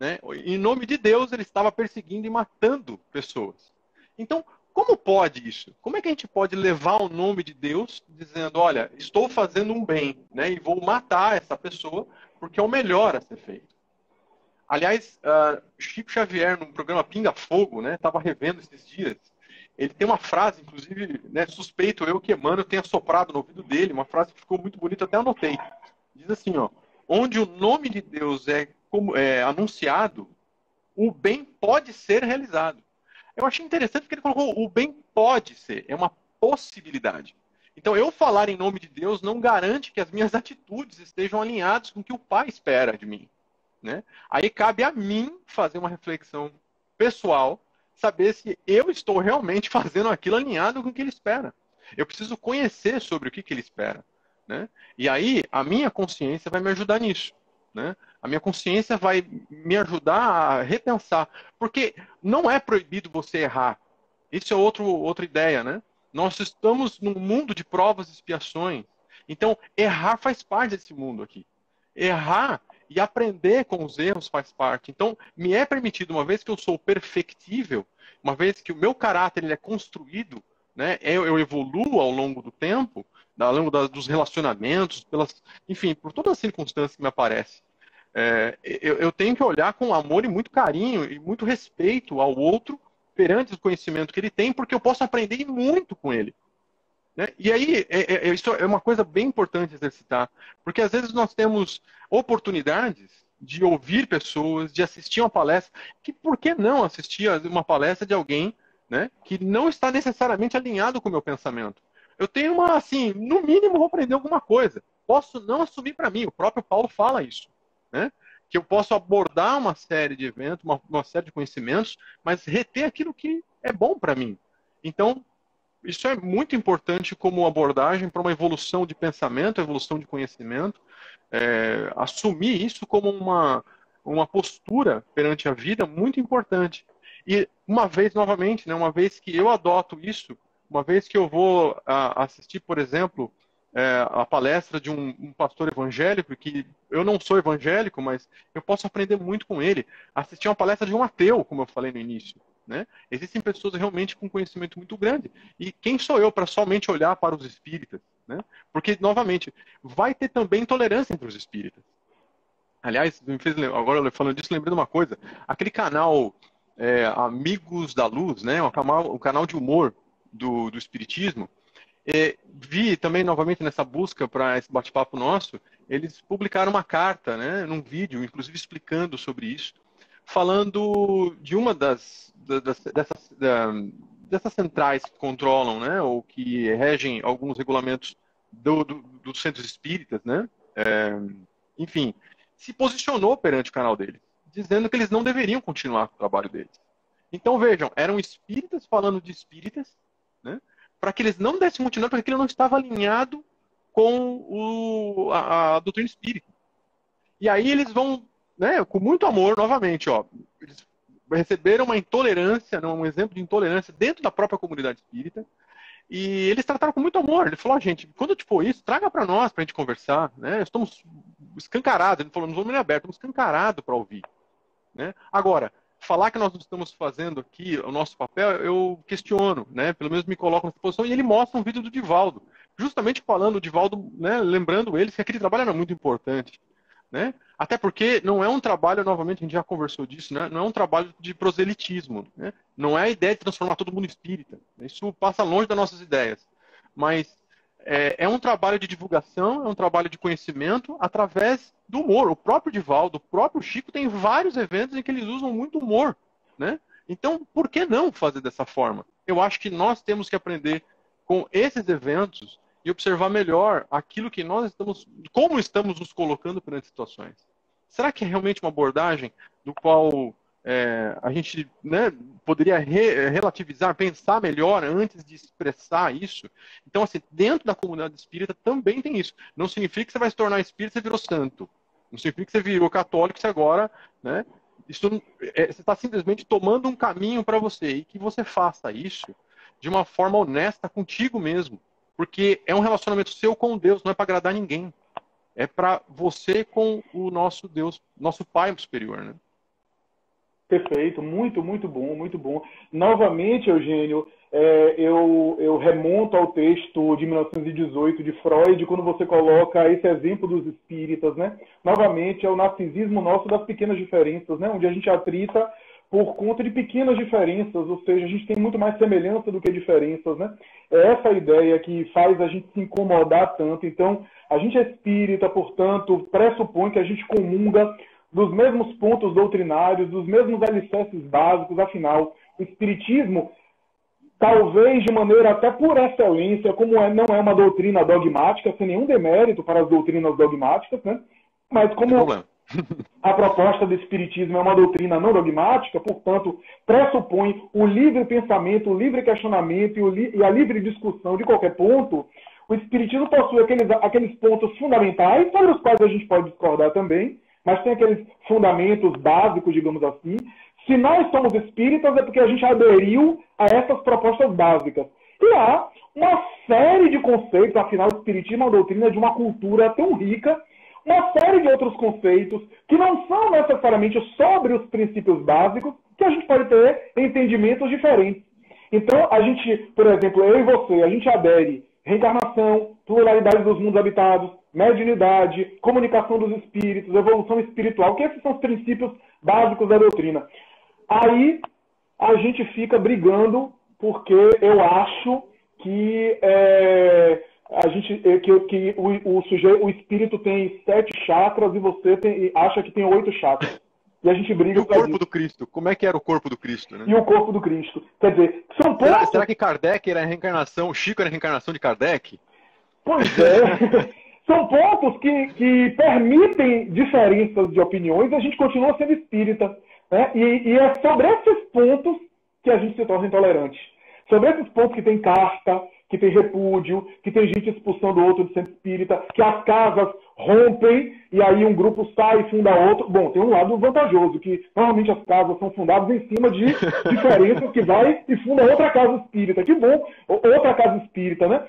Né? Em nome de Deus, ele estava perseguindo e matando pessoas. Então, como pode isso? Como é que a gente pode levar o nome de Deus dizendo, olha, estou fazendo um bem, né? E vou matar essa pessoa porque é o melhor a ser feito? Aliás, Chico Xavier, no programa Pinga Fogo, né, estava revendo esses dias, ele tem uma frase, inclusive, né, suspeito eu que Emmanuel tenha soprado no ouvido dele, uma frase que ficou muito bonita, até anotei. Diz assim, ó, onde o nome de Deus é anunciado, o bem pode ser realizado. Eu achei interessante porque ele colocou o bem pode ser, é uma possibilidade. Então, eu falar em nome de Deus não garante que as minhas atitudes estejam alinhadas com o que o Pai espera de mim. Né? Aí cabe a mim fazer uma reflexão pessoal, saber se eu estou realmente fazendo aquilo alinhado com o que ele espera. Eu preciso conhecer sobre o que ele espera. Né? E aí a minha consciência vai me ajudar nisso. Né? A minha consciência vai me ajudar a repensar. Porque não é proibido você errar. Isso é outra ideia. Né? Nós estamos num mundo de provas e expiações. Então, errar faz parte desse mundo aqui. Errar e aprender com os erros faz parte. Então, me é permitido, uma vez que eu sou perfectível, uma vez que o meu caráter ele é construído, né, eu evoluo ao longo do tempo, ao longo dos relacionamentos, enfim, por todas as circunstâncias que me aparecem. Eu tenho que olhar com amor e muito carinho e muito respeito ao outro perante o conhecimento que ele tem, porque eu posso aprender muito com ele. Né? E aí, isso é uma coisa bem importante exercitar, porque às vezes nós temos oportunidades de ouvir pessoas, de assistir uma palestra, que por que não assistir uma palestra de alguém, né, que não está necessariamente alinhado com o meu pensamento? eu tenho uma, assim, no mínimo vou aprender alguma coisa. Posso não assumir para mim, o próprio Paulo fala isso, né? Que eu posso abordar uma série de eventos, uma série de conhecimentos, mas reter aquilo que é bom para mim. Então, isso é muito importante como abordagem para uma evolução de pensamento, evolução de conhecimento, assumir isso como uma postura perante a vida muito importante. E uma vez, novamente, né, uma vez que eu adoto isso, uma vez que eu vou assistir, por exemplo, a palestra de um pastor evangélico, que eu não sou evangélico, mas eu posso aprender muito com ele, assistir uma palestra de um ateu, como eu falei no início. Né? Existem pessoas realmente com conhecimento muito grande. E quem sou eu para somente olhar para os espíritas? Né? Porque, novamente, vai ter também tolerância entre os espíritas. Aliás, agora falando disso, lembrei de uma coisa. Aquele canal Amigos da Luz, né? O canal de humor do Espiritismo, vi também, novamente, nessa busca para esse bate-papo nosso, eles publicaram uma carta, né, num vídeo, inclusive explicando sobre isso, falando de uma dessas centrais que controlam, né, ou que regem alguns regulamentos dos centros espíritas, né, enfim, se posicionou perante o canal deles, dizendo que eles não deveriam continuar com o trabalho deles. Então, vejam, eram espíritas falando de espíritas, né, para que eles não dessem continuidade, porque aquilo não estava alinhado com a doutrina espírita. E aí eles vão, né, com muito amor, novamente, ó, eles receberam uma intolerância, um exemplo de intolerância dentro da própria comunidade espírita, e eles trataram com muito amor. Ele falou, gente, quando te for isso, traga para nós, para a gente conversar, né? Estamos escancarados, ele falou, não vamos abrir, estamos escancarados para ouvir. Né? Agora, falar que nós não estamos fazendo aqui o nosso papel, eu questiono, né? Pelo menos me coloco nessa posição, e ele mostra um vídeo do Divaldo, justamente falando o Divaldo, né? Lembrando eles que aquele trabalho era muito importante. Né? Até porque não é um trabalho, novamente, a gente já conversou disso, né? Não é um trabalho de proselitismo, né? Não é a ideia de transformar todo mundo espírita. Isso passa longe das nossas ideias. Mas é um trabalho de divulgação, é um trabalho de conhecimento através do humor. O próprio Divaldo, o próprio Chico tem vários eventos em que eles usam muito humor. Né? Então, por que não fazer dessa forma? Eu acho que nós temos que aprender com esses eventos e observar melhor aquilo que nós estamos, como estamos nos colocando perante situações. Será que é realmente uma abordagem do qual a gente, né, poderia relativizar, pensar melhor antes de expressar isso? Então, assim, dentro da comunidade espírita também tem isso. Não significa que você vai se tornar espírita e você virou santo. Não significa que você virou católico e você agora, né, você está simplesmente tomando um caminho para você e que você faça isso de uma forma honesta contigo mesmo. Porque é um relacionamento seu com Deus, não é para agradar ninguém. É para você com o nosso Deus, nosso Pai superior, né?
Perfeito, muito, muito bom, muito bom. Novamente, Eugênio, eu remonto ao texto de 1918 de Freud, quando você coloca esse exemplo dos espíritas, né? Novamente, é o narcisismo nosso das pequenas diferenças, né? Onde a gente atrita por conta de pequenas diferenças, ou seja, a gente tem muito mais semelhança do que diferenças, né? É essa ideia que faz a gente se incomodar tanto. Então, a gente é espírita, portanto, pressupõe que a gente comunga dos mesmos pontos doutrinários, dos mesmos alicerces básicos. Afinal, o espiritismo, talvez de maneira até por excelência, como não é uma doutrina dogmática, sem nenhum demérito para as doutrinas dogmáticas, né? Mas como a proposta do espiritismo é uma doutrina não dogmática, portanto, pressupõe o livre pensamento, o livre questionamento e a livre discussão de qualquer ponto. O espiritismo possui aqueles pontos fundamentais, sobre os quais a gente pode discordar também, mas tem aqueles fundamentos básicos, digamos assim. Se nós somos espíritas, é porque a gente aderiu a essas propostas básicas. E há uma série de conceitos, afinal, o espiritismo é uma doutrina de uma cultura tão rica, uma série de outros conceitos que não são necessariamente sobre os princípios básicos, que a gente pode ter entendimentos diferentes. Então, a gente, por exemplo, eu e você, a gente adere reencarnação, pluralidade dos mundos habitados, mediunidade, comunicação dos espíritos, evolução espiritual, que esses são os princípios básicos da doutrina. Aí a gente fica brigando porque eu acho que o espírito tem 7 chakras e você acha que tem 8 chakras. E a gente
E
briga
o
por
corpo
isso.
do Cristo? Como é que era o corpo do Cristo, né?
E o corpo do Cristo. Quer dizer, são pontos.
Será que Kardec era a reencarnação, o Chico era a reencarnação de Kardec?
Pois é. São pontos que permitem diferenças de opiniões e a gente continua sendo espírita. Né? E é sobre esses pontos que a gente se torna intolerante. Sobre esses pontos que tem carta, que tem repúdio, que tem gente expulsando o outro do centro espírita, que as casas rompem e aí um grupo sai e funda outro. Bom, tem um lado vantajoso, que normalmente as casas são fundadas em cima de diferenças que vai e funda outra casa espírita. Que bom, outra casa espírita, né?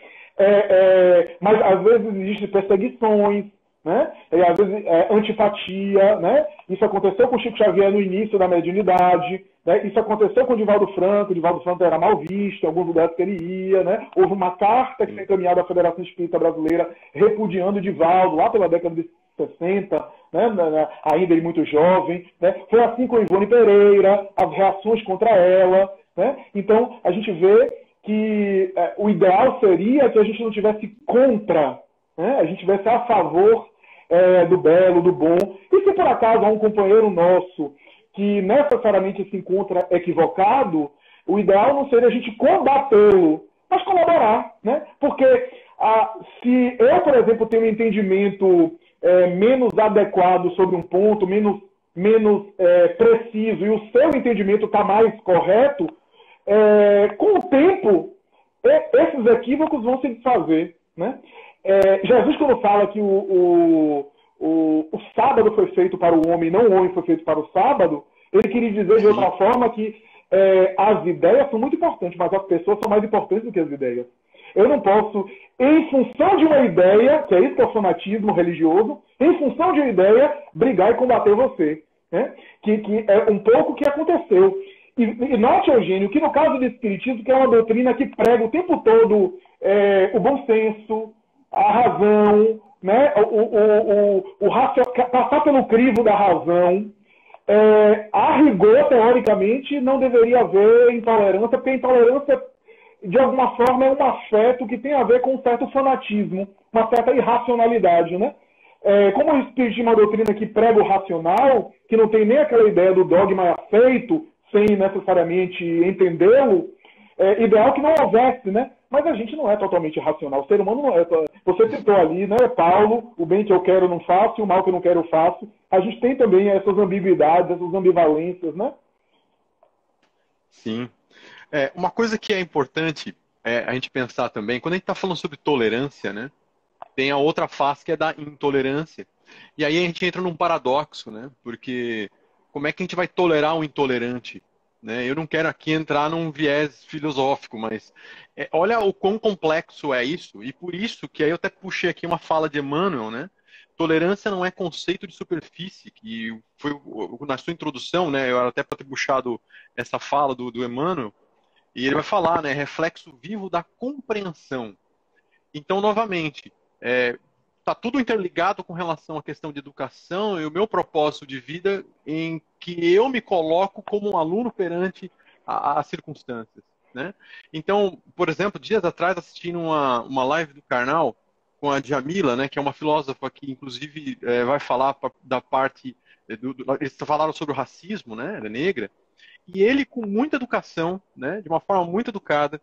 Mas às vezes existem perseguições, né? E às vezes antipatia, né? Isso aconteceu com o Chico Xavier no início da mediunidade, né? Isso aconteceu com o Divaldo Franco. O Divaldo Franco era mal visto em alguns lugares que ele ia, né? Houve uma carta que foi encaminhada à Federação Espírita Brasileira repudiando o Divaldo lá pela década de 60, né? Ainda ele muito jovem, né? Foi assim com Ivone Pereira, as reações contra ela, né? Então a gente vê que o ideal seria que a gente não tivesse contra, né? A gente tivesse a favor do belo, do bom. E se por acaso há um companheiro nosso que necessariamente se encontra equivocado, o ideal não seria a gente combatê-lo, mas colaborar, né? Porque se eu, por exemplo, tenho um entendimento menos adequado sobre um ponto, menos preciso, e o seu entendimento está mais correto, com o tempo, esses equívocos vão se desfazer, né? Jesus, quando fala que o sábado foi feito para o homem, não o homem foi feito para o sábado, ele queria dizer de outra forma que as ideias são muito importantes, mas as pessoas são mais importantes do que as ideias. Eu não posso, em função de uma ideia, que é isso que é o fanatismo religioso, em função de uma ideia, brigar e combater você, né? Que é um pouco o que aconteceu. E note, Eugênio, que no caso do Espiritismo, que é uma doutrina que prega o tempo todo o bom senso, a razão, né? Passar pelo crivo da razão, a rigor, teoricamente, não deveria haver intolerância, porque a intolerância, de alguma forma, é um afeto que tem a ver com um certo fanatismo, uma certa irracionalidade, né? Como o Espiritismo é uma doutrina que prega o racional, que não tem nem aquela ideia do dogma aceito, sem necessariamente entendê-lo, ideal que não houvesse, né? Mas a gente não é totalmente racional. O ser humano não é. Você citou ali, né, Paulo, o bem que eu quero eu não faço, e o mal que eu não quero eu faço. A gente tem também essas ambiguidades, essas ambivalências, né?
Sim. Uma coisa que é importante a gente pensar também, quando a gente está falando sobre tolerância, né, tem a outra face que é da intolerância. E aí a gente entra num paradoxo, né? Porque como é que a gente vai tolerar um intolerante? Né? Eu não quero aqui entrar num viés filosófico, mas olha o quão complexo é isso, e por isso que aí eu até puxei aqui uma fala de Emmanuel, né? Tolerância não é conceito de superfície, que foi na sua introdução, né? Eu até para ter puxado essa fala do Emmanuel, e ele vai falar, né? Reflexo vivo da compreensão. Então, novamente, está tudo interligado com relação à questão de educação e o meu propósito de vida em que eu me coloco como um aluno perante as circunstâncias, né? Então, por exemplo, dias atrás assistindo uma live do Karnal com a Djamila, né, que é uma filósofa que inclusive vai falar da parte eles falaram sobre o racismo, né, ela é negra, e ele com muita educação, né, de uma forma muito educada,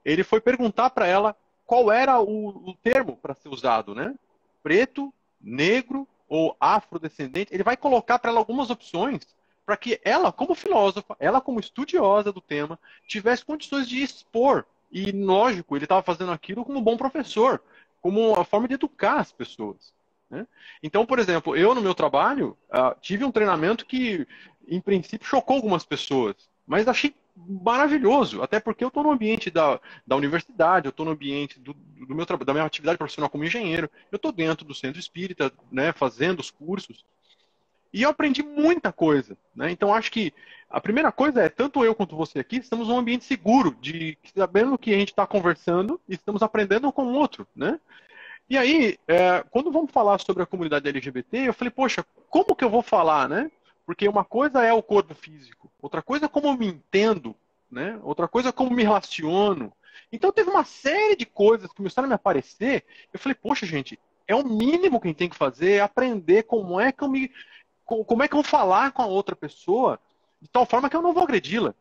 ele foi perguntar para ela qual era o termo para ser usado, né? Preto, negro ou afrodescendente. Ele vai colocar para ela algumas opções para que ela, como filósofa, ela como estudiosa do tema, tivesse condições de expor. E, lógico, ele estava fazendo aquilo como um bom professor, como uma forma de educar as pessoas, né? Então, por exemplo, eu no meu trabalho tive um treinamento que, em princípio, chocou algumas pessoas, mas achei maravilhoso, até porque eu estou no ambiente da universidade, eu estou no ambiente da minha atividade profissional como engenheiro, eu estou dentro do centro espírita, né, fazendo os cursos, e eu aprendi muita coisa, né? Então acho que a primeira coisa é, tanto eu quanto você aqui, estamos num ambiente seguro, sabendo que a gente está conversando e estamos aprendendo um com o outro, né? E aí, quando vamos falar sobre a comunidade LGBT, eu falei, poxa, como que eu vou falar, né? Porque uma coisa é o corpo físico, outra coisa é como eu me entendo, né? Outra coisa é como me relaciono. Então teve uma série de coisas que começaram a me aparecer. Eu falei, poxa, gente, é o mínimo que a gente tem que fazer, é aprender como é que como é que eu vou falar com a outra pessoa de tal forma que eu não vou agredi-la,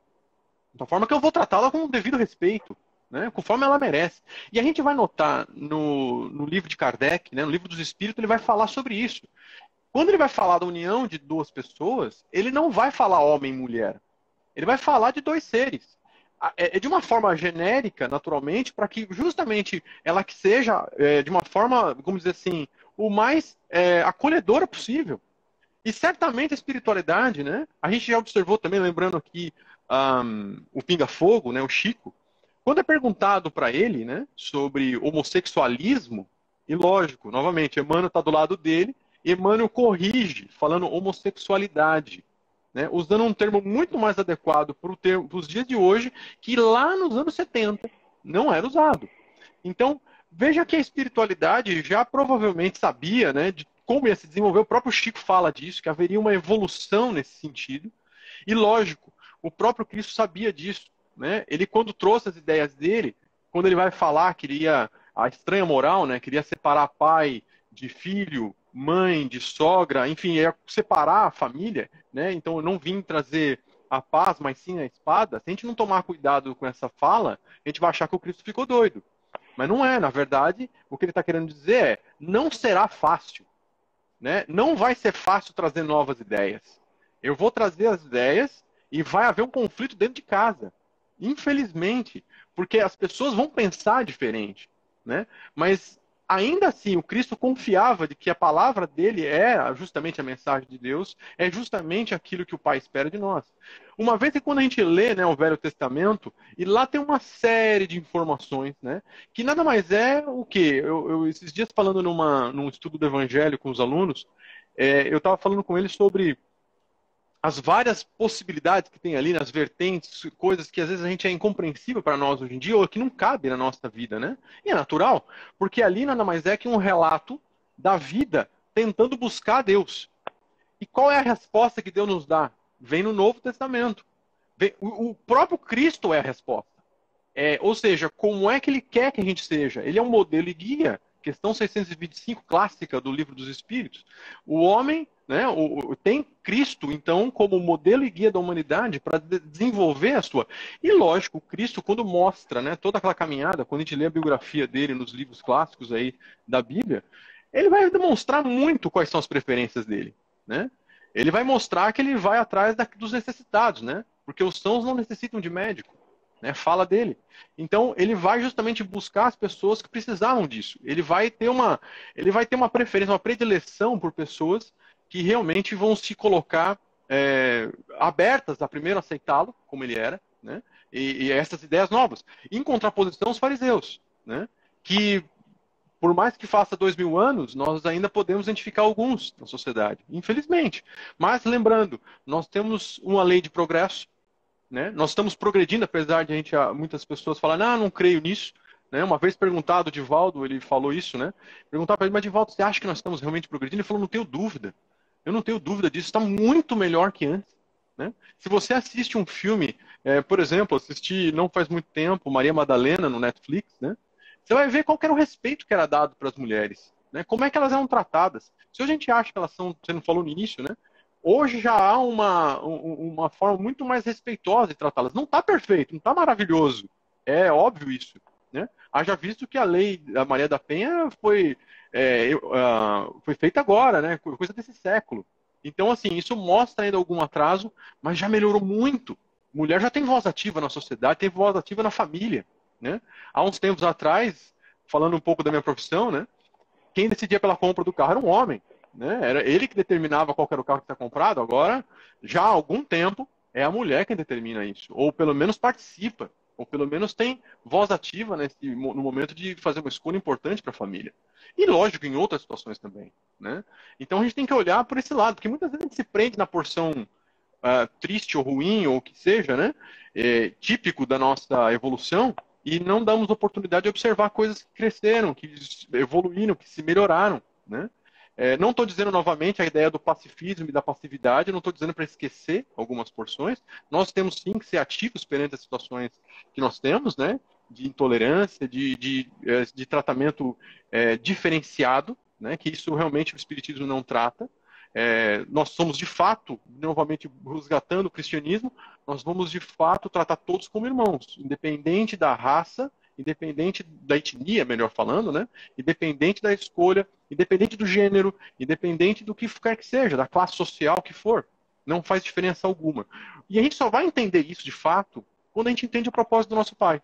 de tal forma que eu vou tratá-la com o devido respeito, né, conforme ela merece. E a gente vai notar no livro de Kardec, né, no livro dos Espíritos, ele vai falar sobre isso. Quando ele vai falar da união de duas pessoas, ele não vai falar homem e mulher. Ele vai falar de dois seres. É de uma forma genérica, naturalmente, para que justamente ela que seja de uma forma, vamos dizer assim, o mais acolhedora possível. E certamente a espiritualidade, né? A gente já observou também, lembrando aqui o Pinga Fogo, né, o Chico, quando é perguntado para ele, né, sobre homossexualismo, e lógico, novamente, Emmanuel está do lado dele, Emmanuel corrige, falando homossexualidade, né, usando um termo muito mais adequado para os dias de hoje, que lá nos anos 70 não era usado. Então, veja que a espiritualidade já provavelmente sabia, né, de como ia se desenvolver. O próprio Chico fala disso, que haveria uma evolução nesse sentido. E, lógico, o próprio Cristo sabia disso, né? Ele, quando trouxe as ideias dele, quando ele vai falar que iria, a estranha moral, né, queria separar pai de filho, mãe de sogra, enfim, ia separar a família, né? Então, eu não vim trazer a paz, mas sim a espada. Se a gente não tomar cuidado com essa fala, a gente vai achar que o Cristo ficou doido. Mas não é, na verdade, o que ele está querendo dizer é, não será fácil, né? Não vai ser fácil trazer novas ideias. Eu vou trazer as ideias e vai haver um conflito dentro de casa. Infelizmente, porque as pessoas vão pensar diferente, né? Mas ainda assim, o Cristo confiava de que a palavra dele é justamente a mensagem de Deus, é justamente aquilo que o Pai espera de nós. Uma vez que quando a gente lê, né, o Velho Testamento, e lá tem uma série de informações, né, que nada mais é o quê? Eu esses dias falando num estudo do Evangelho com os alunos, eu estava falando com eles sobre as várias possibilidades que tem ali nas vertentes, coisas que às vezes a gente é incompreensível para nós hoje em dia, ou que não cabe na nossa vida, né? E é natural, porque ali nada mais é que um relato da vida tentando buscar Deus. E qual é a resposta que Deus nos dá? Vem no Novo Testamento. O próprio Cristo é a resposta. Ou seja, como é que ele quer que a gente seja? Ele é um modelo e guia. Questão 625, clássica do Livro dos Espíritos. O homem, né, tem Cristo, então, como modelo e guia da humanidade para desenvolver a sua. E, lógico, o Cristo, quando mostra, né, toda aquela caminhada, quando a gente lê a biografia dele nos livros clássicos aí da Bíblia, ele vai demonstrar muito quais são as preferências dele, né? Ele vai mostrar que ele vai atrás dos necessitados, né? Porque os sãos não necessitam de médico, né? Fala dele. Então, ele vai justamente buscar as pessoas que precisavam disso. Ele vai ter uma preferência, uma predileção por pessoas que realmente vão se colocar abertas a primeiro aceitá-lo, como ele era, né? E essas ideias novas. Em contraposição aos fariseus, né? Que por mais que faça 2000 anos, nós ainda podemos identificar alguns na sociedade, infelizmente. Mas lembrando, nós temos uma lei de progresso, né? Nós estamos progredindo, apesar de muitas pessoas falarem, não creio nisso. Né? Uma vez perguntado, o Divaldo, ele falou isso, né? Perguntar para ele, mas Divaldo, você acha que nós estamos realmente progredindo? Ele falou, não tenho dúvida. Eu não tenho dúvida disso, está muito melhor que antes. Né? Se você assiste um filme, por exemplo, assisti não faz muito tempo, Maria Madalena no Netflix, né? Você vai ver qual era o respeito que era dado para as mulheres. Né? Como é que elas eram tratadas. Se hoje a gente acha que elas são, você não falou no início, né? Hoje já há uma forma muito mais respeitosa de tratá-las. Não está perfeito, não está maravilhoso. É óbvio isso. Né? Haja visto que a lei da Maria da Penha foi feita agora, né? Coisa desse século. Então, assim, isso mostra ainda algum atraso, mas já melhorou muito. Mulher já tem voz ativa na sociedade, tem voz ativa na família. Né? Há uns tempos atrás, falando um pouco da minha profissão, né? Quem decidia pela compra do carro era um homem. Né? Era ele que determinava qual era o carro que está comprado. Agora, já há algum tempo, é a mulher quem determina isso. Ou pelo menos participa. Ou pelo menos tem voz ativa no momento de fazer uma escolha importante para a família. E lógico, em outras situações também. Né? Então a gente tem que olhar por esse lado, porque muitas vezes a gente se prende na porção triste ou ruim, ou o que seja, né? Típico da nossa evolução, e não damos oportunidade de observar coisas que cresceram, que evoluíram, que se melhoraram. Né? Não estou dizendo novamente a ideia do pacifismo e da passividade, não estou dizendo para esquecer algumas porções. Nós temos sim que ser ativos perante as situações que nós temos, né? De intolerância, de tratamento diferenciado, né? Que isso realmente o Espiritismo não trata. nós somos de fato, novamente resgatando o cristianismo, nós vamos de fato tratar todos como irmãos, independente da raça, independente da etnia, melhor falando, né? Independente da escolha, independente do gênero, independente do que quer que seja, da classe social que for. Não faz diferença alguma. E a gente só vai entender isso de fato quando a gente entende o propósito do nosso Pai.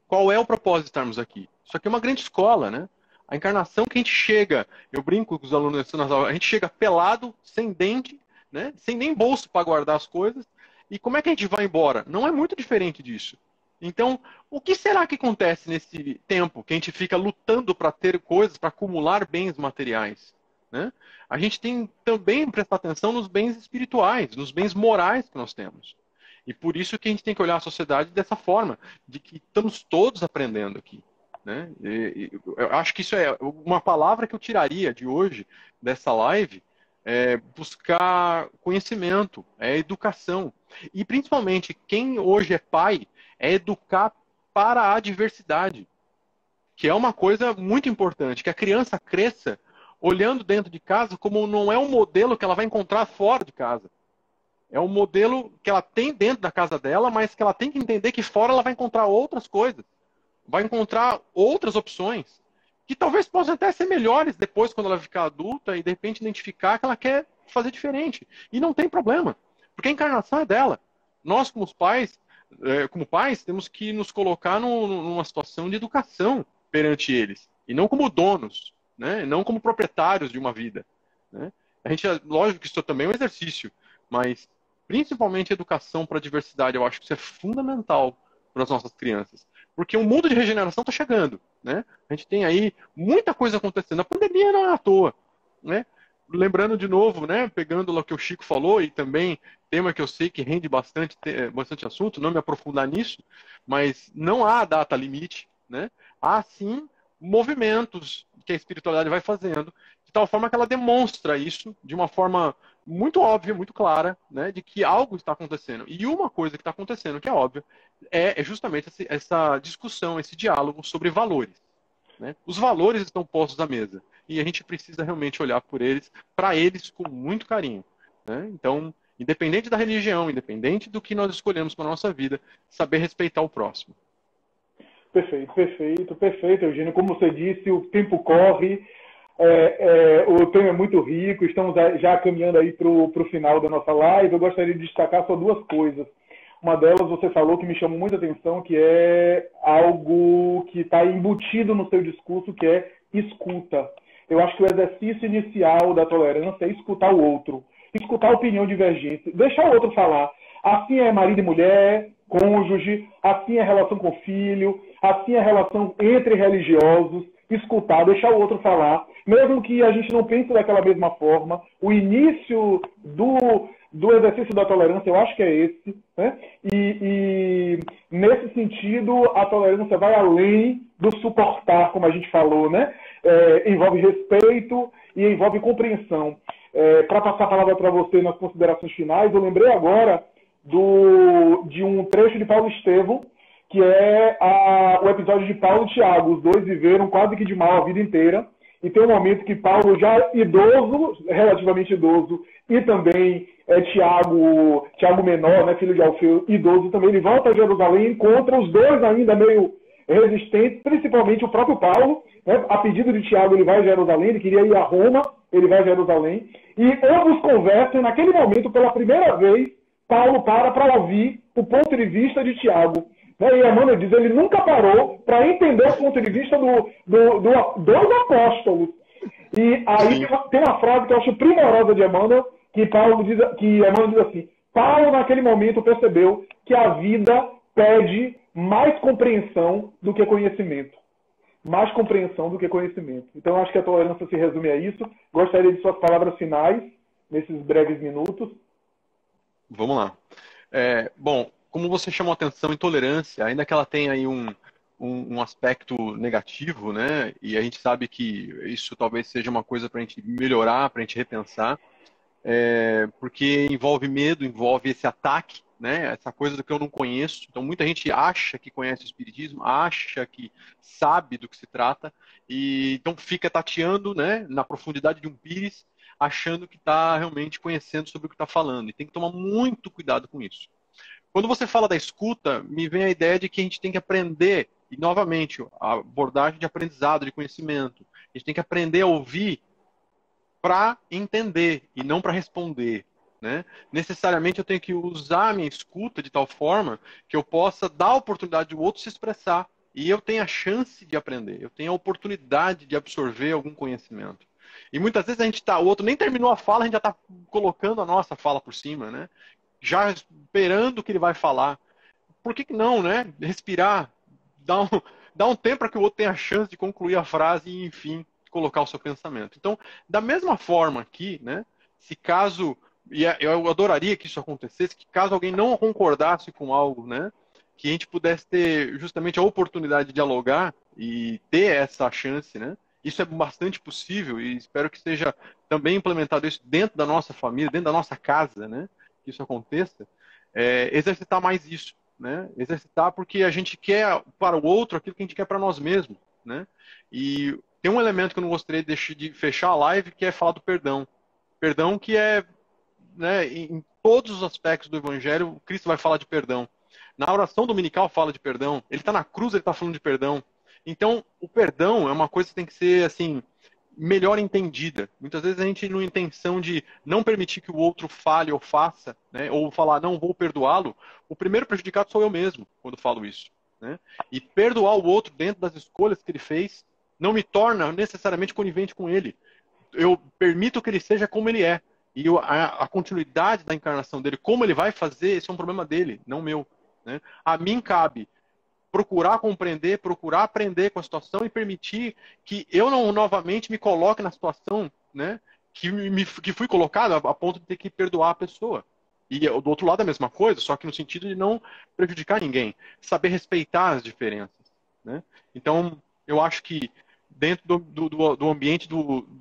Qual é o propósito de estarmos aqui? Isso aqui é uma grande escola, né? A encarnação que a gente chega, eu brinco com os alunos nas aulas, a gente chega pelado, sem dente, né? Sem nem bolso para guardar as coisas. E como é que a gente vai embora? Não é muito diferente disso. Então, o que será que acontece nesse tempo que a gente fica lutando para ter coisas, para acumular bens materiais? Né? A gente tem também que prestar atenção nos bens espirituais, nos bens morais que nós temos. E por isso que a gente tem que olhar a sociedade dessa forma, de que estamos todos aprendendo aqui. Né? Eu acho que isso é uma palavra que eu tiraria de hoje, dessa live, é buscar conhecimento, é educação. E principalmente, quem hoje é pai, é educar para a diversidade, que é uma coisa muito importante, que a criança cresça olhando dentro de casa como não é um modelo que ela vai encontrar fora de casa. É um modelo que ela tem dentro da casa dela, mas que ela tem que entender que fora ela vai encontrar outras coisas. Vai encontrar outras opções, que talvez possam até ser melhores depois, quando ela ficar adulta, e de repente identificar que ela quer fazer diferente. E não tem problema, porque a encarnação é dela. Nós, como pais, temos que nos colocar numa situação de educação perante eles, e não como donos, né? Não como proprietários de uma vida. Né? A gente, lógico que isso também é um exercício, mas principalmente a educação para a diversidade, eu acho que isso é fundamental para as nossas crianças. Porque o mundo de regeneração está chegando. Né? A gente tem aí muita coisa acontecendo. A pandemia não é à toa. Né? Lembrando de novo, né, pegando lá o que o Chico falou, e também tema que eu sei que rende bastante assunto, não me aprofundar nisso, mas não há data limite. Né? Há sim movimentos que a espiritualidade vai fazendo, de tal forma que ela demonstra isso de uma forma muito óbvia, muito clara, né, de que algo está acontecendo. E uma coisa que está acontecendo, que é óbvia, é justamente essa discussão, esse diálogo sobre valores. Né? Os valores estão postos à mesa e a gente precisa realmente olhar para eles com muito carinho. Né? Então, independente da religião, independente do que nós escolhemos para a nossa vida, saber respeitar o próximo.
Perfeito, perfeito, perfeito, Eugênio. Como você disse, o tempo corre. O tema é muito rico, estamos já caminhando aí para o final da nossa live. Eu gostaria de destacar só duas coisas. Uma delas você falou que me chamou muita atenção, que é algo que está embutido no seu discurso, que é escuta. Eu acho que o exercício inicial da tolerância é escutar o outro, escutar a opinião divergente, deixar o outro falar. Assim é marido e mulher, cônjuge, assim é a relação com o filho, assim é a relação entre religiosos, escutar, deixar o outro falar, mesmo que a gente não pense daquela mesma forma. O início do exercício da tolerância, eu acho que é esse. Né? E nesse sentido, a tolerância vai além do suportar, como a gente falou. Né? Envolve respeito e envolve compreensão. Para passar a palavra para você nas considerações finais, eu lembrei agora de um trecho de Paulo Estevão, que é o episódio de Paulo e Tiago. Os dois viveram quase que de mal a vida inteira. E tem um momento que Paulo, já idoso, relativamente idoso, e também Tiago menor, né, filho de Alfeu, idoso também, ele volta a Jerusalém e encontra os dois ainda meio resistentes, principalmente o próprio Paulo. Né, a pedido de Tiago, ele vai a Jerusalém, ele queria ir a Roma, ele vai a Jerusalém. E ambos conversam, naquele momento, pela primeira vez, Paulo para ouvir o ponto de vista de Tiago. E Emmanuel diz, ele nunca parou para entender o ponto de vista dos apóstolos. E aí tem uma frase que eu acho primorosa de Emmanuel, que Emmanuel diz assim: Paulo, naquele momento, percebeu que a vida pede mais compreensão do que conhecimento. Mais compreensão do que conhecimento. Então, eu acho que a tolerância se resume a isso. Gostaria de suas palavras finais, nesses breves minutos.
Vamos lá. Bom, como você chamou a atenção, intolerância, ainda que ela tenha aí um aspecto negativo, né? E a gente sabe que isso talvez seja uma coisa para a gente melhorar, para a gente repensar, porque envolve medo, envolve esse ataque, né? Essa coisa do que eu não conheço. Então, muita gente acha que conhece o Espiritismo, acha que sabe do que se trata, e então fica tateando, né, na profundidade de um pires, achando que está realmente conhecendo sobre o que está falando. E tem que tomar muito cuidado com isso. Quando você fala da escuta, me vem a ideia de que a gente tem que aprender, e novamente, a abordagem de aprendizado, de conhecimento. A gente tem que aprender a ouvir para entender e não para responder. Né? Necessariamente eu tenho que usar a minha escuta de tal forma que eu possa dar a oportunidade do outro se expressar. E eu tenho a chance de aprender, eu tenho a oportunidade de absorver algum conhecimento. E muitas vezes o outro nem terminou a fala, a gente já está colocando a nossa fala por cima, né? Já esperando o que ele vai falar. Por que não, né? Respirar, dar um tempo para que o outro tenha a chance de concluir a frase e, enfim, colocar o seu pensamento. Então, da mesma forma aqui, né? Se caso, e eu adoraria que isso acontecesse, que caso alguém não concordasse com algo, né? Que a gente pudesse ter justamente a oportunidade de dialogar e ter essa chance, né? Isso é bastante possível e espero que seja também implementado isso dentro da nossa família, dentro da nossa casa, né? Que isso aconteça. Exercitar mais isso, né? Exercitar porque a gente quer para o outro aquilo que a gente quer para nós mesmos, né? E tem um elemento que eu não gostaria de fechar a live, que é falar do perdão. Perdão que é, né, em todos os aspectos do Evangelho, Cristo vai falar de perdão. Na oração dominical fala de perdão. Ele está na cruz, ele está falando de perdão. Então, o perdão é uma coisa que tem que ser, assim, melhor entendida. Muitas vezes a gente, na intenção de não permitir que o outro fale ou faça, né, ou falar, não vou perdoá-lo, o primeiro prejudicado sou eu mesmo, quando falo isso. Né? E perdoar o outro dentro das escolhas que ele fez não me torna necessariamente conivente com ele. Eu permito que ele seja como ele é. E a continuidade da encarnação dele, como ele vai fazer, esse é um problema dele, não meu. Né? A mim cabe procurar compreender, procurar aprender com a situação e permitir que eu não novamente me coloque na situação, né, que fui colocado a ponto de ter que perdoar a pessoa. E do outro lado é a mesma coisa, só que no sentido de não prejudicar ninguém. Saber respeitar as diferenças. Né? Então, eu acho que dentro do ambiente,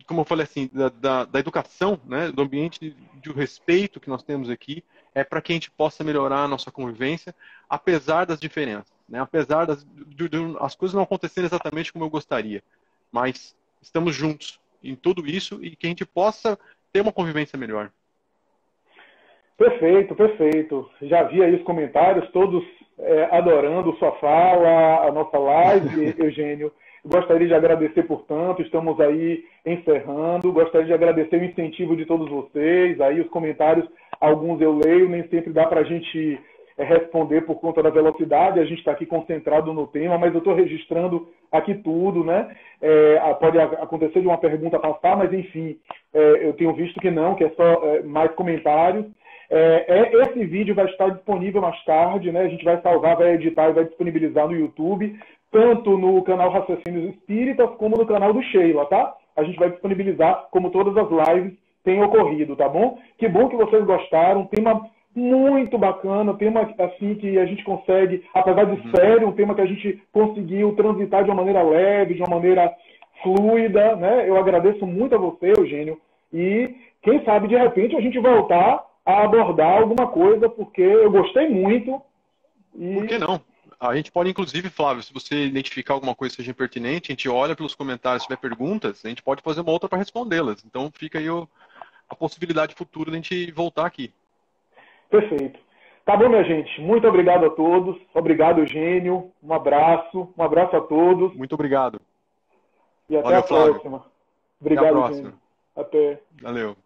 como eu falei assim, da educação, né, do ambiente de respeito que nós temos aqui, é para que a gente possa melhorar a nossa convivência, apesar das diferenças. Né? Apesar as coisas não acontecerem exatamente como eu gostaria. Mas estamos juntos em tudo isso e que a gente possa ter uma convivência melhor.
Perfeito, perfeito. Já vi aí os comentários, todos adorando sua fala, a nossa live, Eugênio. Gostaria de agradecer, portanto, estamos aí encerrando. Gostaria de agradecer o incentivo de todos vocês. Aí os comentários, alguns eu leio, nem sempre dá para a gente responder por conta da velocidade. A gente está aqui concentrado no tema, mas eu estou registrando aqui tudo, né? Pode acontecer de uma pergunta passar, mas enfim, eu tenho visto que não, que é só mais comentários. Esse vídeo vai estar disponível mais tarde, né? A gente vai salvar, vai editar e vai disponibilizar no YouTube, tanto no canal Raciocínios Espíritas, como no canal do Sheila, tá? A gente vai disponibilizar, como todas as lives têm ocorrido, tá bom? Que bom que vocês gostaram, tema muito bacana, tema assim que a gente consegue, apesar de sério, um tema que a gente conseguiu transitar de uma maneira leve, de uma maneira fluida, né? Eu agradeço muito a você, Eugênio, e quem sabe de repente a gente voltar a abordar alguma coisa, porque eu gostei muito.
Por que não? A gente pode, inclusive, Flávio, se você identificar alguma coisa que seja impertinente, a gente olha pelos comentários, se tiver perguntas, a gente pode fazer uma outra para respondê-las. Então fica aí a possibilidade futura de a gente voltar aqui.
Perfeito. Tá bom, minha gente. Muito obrigado a todos. Obrigado, Eugênio. Um abraço. Um abraço a todos.
Muito obrigado.
E até a próxima. Obrigado,
até a próxima.
Eugênio. Até.
Valeu.